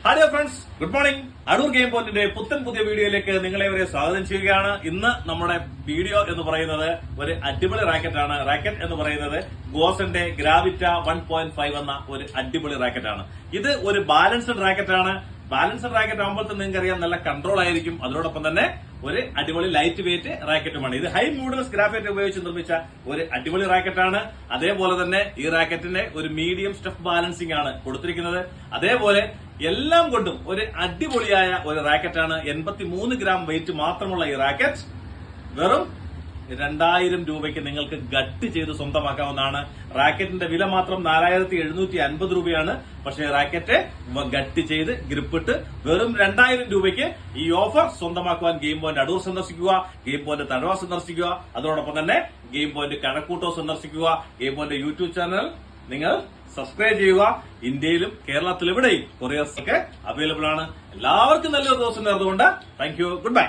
Hi friends, good morning. Adoor game പോയിന്റിന്റെ പുത്തൻ പുതിയ വീഡിയോയിലേക്ക് നിങ്ങളെ സ്വാഗതം ചെയ്യുകയാണ്. ഇന്ന് നമ്മുടെ വീഡിയോ എന്ന് പറയുന്നത് ഒരു അടിപൊളി റാക്കറ്റ് ആണ്. റാക്കറ്റ് എന്ന് പറയുന്നത് ഗോസന്റെ ഗ്രാവിറ്റ 1.5 എന്ന ഒരു അടിപൊളി റാക്കറ്റ് ആണ്. ഇത് ഒരു ബാലൻസ്ഡ് റാക്കറ്റ് ആണ്. ബാലൻസ്ഡ് റാക്കറ്റ് ആകുമ്പോൾ തന്നെ നിങ്ങൾക്കറിയാം നല്ല കൺട്രോൾ ആയിരിക്കും. അതിനോടൊപ്പം തന്നെ ഒരു അടിപൊളി ലൈറ്റ് വെയിറ്റ് റാക്കറ്റുമാണ്. ഇത് ഹൈ മൂഡ്ലെസ് ഗ്രാഫൈറ്റ് ഉപയോഗിച്ച് നിർമ്മിച്ച ഒരു അടിപൊളി റാക്കറ്റാണ്. അതേപോലെ തന്നെ ഈ റാക്കറ്റിന്റെ ഒരു മീഡിയം സ്റ്റഫ് ബാലൻസിംഗ് ആണ് കൊടുത്തിരിക്കുന്നത്. അതേപോലെ എല്ലാം കൊണ്ടും ഒരു അടിപൊളിയായ ഒരു റാക്കറ്റാണ്. 83 ഗ്രാം വെയിറ്റ് മാത്രമുള്ള ഈ റാക്കറ്റ് വെറും 2000 രൂപയ്ക്ക് നിങ്ങൾക്ക് ഗട്ട് ചെയ്ത് സ്വന്തമാക്കാവുന്നതാണ്. റാക്കറ്റിന്റെ വില മാത്രം 4750 രൂപയാണ്. പക്ഷേ റാക്കറ്റ് ഗട്ട് ചെയ്ത് ഗ്രിപ്പിട്ട് വെറും 2000 രൂപയ്ക്ക് ഈ ഓഫർ സ്വന്തമാക്കുവാൻ ഗെയിം പോയിന്റ് അടൂർ സന്ദർശിക്കുക, ഗെയിം പോയിന്റ് തഴവ സന്ദർശിക്കുക, അതോടൊപ്പം തന്നെ ഗെയിം പോയിന്റ് കഴക്കൂട്ടോ സന്ദർശിക്കുക. ഗെയിം പോയിന്റ് യൂട്യൂബ് ചാനൽ നിങ്ങൾ സബ്സ്ക്രൈബ് ചെയ്യുക. ഇന്ത്യയിലും കേരളത്തിലും എവിടെയും കൊറിയർസ് ഒക്കെ അവൈലബിൾ ആണ്. എല്ലാവർക്കും നല്ലൊരു ദിവസം നേർന്നുകൊണ്ട് താങ്ക് യു, ഗുഡ് ബൈ.